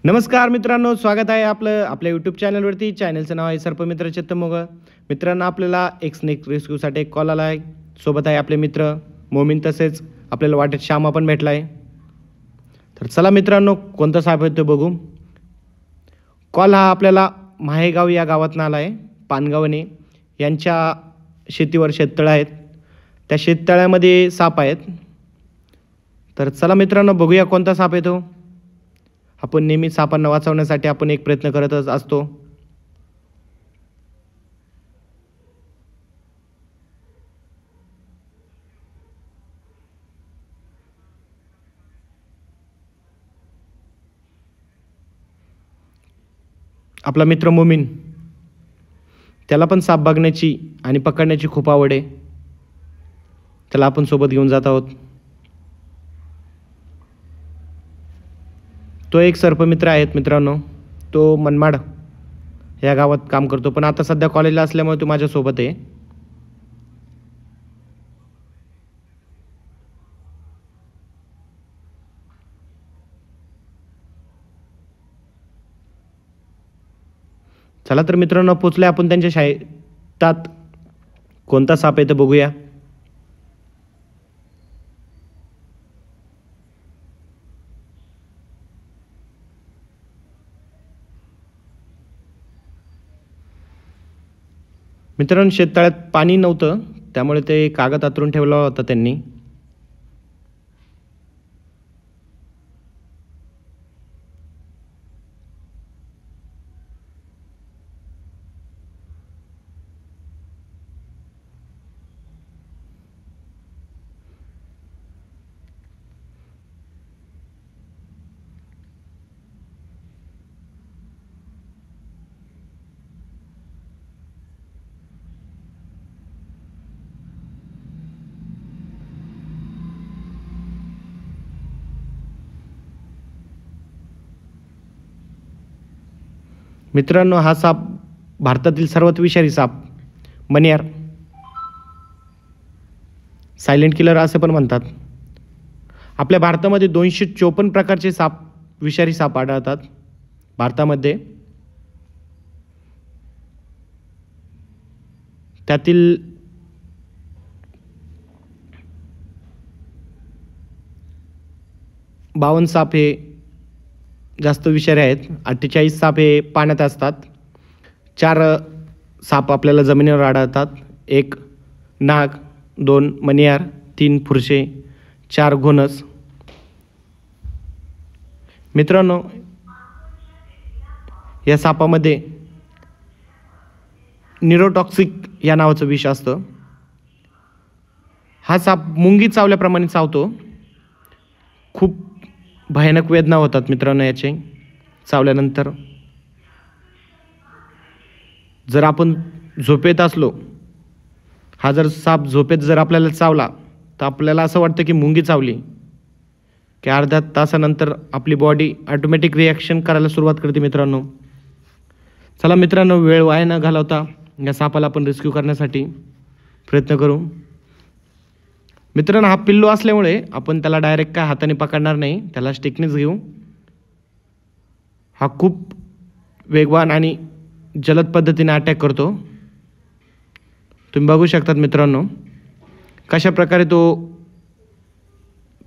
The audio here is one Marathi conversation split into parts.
नमस्कार मित्रांनो, स्वागत आहे आपल्या यूट्यूब चॅनलवरती. चॅनलचं नाव आहे सर्पमित्र चित्तमोगळ. मित्रांनो, आपल्याला एक स्नेक रेस्क्यूसाठी एक कॉल आला आहे. सोबत आहे आपले मित्र मोमीन, तसेच आपल्याला वाटेत श्यामा पण भेटला आहे. तर चला मित्रांनो, कोणता साप आहे तो बघू. कॉल हा आपल्याला माहेगाव या गावातून आला आहे. पानगावने यांच्या शेतीवर शेततळं आहेत. त्या शेततळ्यामध्ये साप आहेत. तर चला मित्रांनो, बघूया कोणता साप आहे तो. आपण नेहमी सापांना वाचवण्यासाठी आपण एक प्रयत्न करतच असतो. आपला मित्र मोमीन, त्याला पण साप बघण्याची आणि पकडण्याची खूप आवड आहे. त्याला आपण सोबत घेऊन जात आहोत. तो एक सर्पमित्र आहेत मित्रांनो. तो मनमाड या गावात काम करतो, पण आता सध्या कॉलेजला असल्यामुळे तो माझ्यासोबत आहे. चला तर मित्रांनो, पोचले आपण त्यांच्या शेतात. कोणता साप आहे ते बघूया. मित्रांनो, शेततळ्यात पाणी नव्हतं, त्यामुळे ते कागद अंथरून ठेवला होता त्यांनी. मित्रांनो, हा साप भारतातील सर्वात विषारी साप मणियार, सायलेंट किलर असे पण म्हणतात. आपल्या भारतामध्ये 254 प्रकारचे साप, विषारी साप आढळतात भारतामध्ये. त्यातील बावन्न साप हे जास्त विषारी आहेत. 48 साप हे पाण्यात असतात. 4 साप आपल्याला जमिनीवर आढळतात. 1 नाग, 2 मणियार, 3 फुरशे, 4 घोणस. मित्रांनो, या सापामध्ये न्यूरोटॉक्सिक या नावाचं विष असतं. हा साप मुंगी चावल्याप्रमाणे चावतो. खूप भयानक वेदना होतात मित्रांनो याचे चावल्यानंतर. जर आपण झोपेत असलो, हा जर साप झोपेत जर आपल्याला चावला, तर आपल्याला असं वाटतं की मुंगी चावली, की अर्ध्या तासानंतर आपली बॉडी ऑटोमॅटिक रिॲक्शन करायला सुरुवात करते मित्रांनो. चला मित्रांनो, वेळ वाया न घालवता या सापाला आपण रेस्क्यू करण्यासाठी प्रयत्न करू. मित्रांनो, हा पिल्लू असल्यामुळे आपण त्याला डायरेक्ट काय हाताने पकडणार नाही, त्याला स्टिकनेच घेऊ. हा खूप वेगवान आणि जलद पद्धतीने अटॅक करतो. तुम्ही बघू शकतात मित्रांनो, कशा प्रकारे तो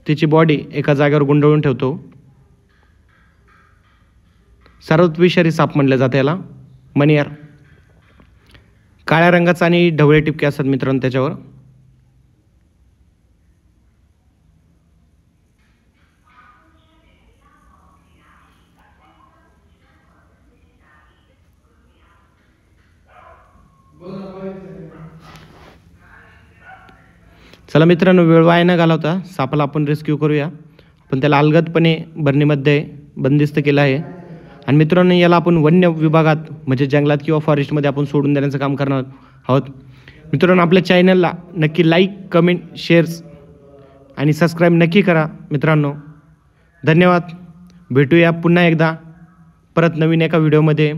तिची बॉडी एका जागेवर गुंडाळून ठेवतो. सर्वात विषारी साप म्हणलं जातं याला मणियार. काळ्या रंगाचा आणि ढवळे टिपके असतात मित्रांनो त्याच्यावर. चला मित्रांनो, वेळ वाया न घालवता सापाला आपण रेस्क्यू करूया. आपण त्याला अलगदपणे बरणीमध्ये बंदिस्त केलं आहे. आणि मित्रांनो, याला आपण वन्य विभागात म्हणजे जंगलात किंवा फॉरेस्टमध्ये आपण सोडून देण्याचं काम करणार आहोत. मित्रांनो, आपल्या चॅनलला नक्की लाईक, कमेंट, शेअर्स आणि सबस्क्राईब नक्की करा मित्रांनो. धन्यवाद. भेटूया पुन्हा एकदा परत नवीन एका व्हिडिओमध्ये.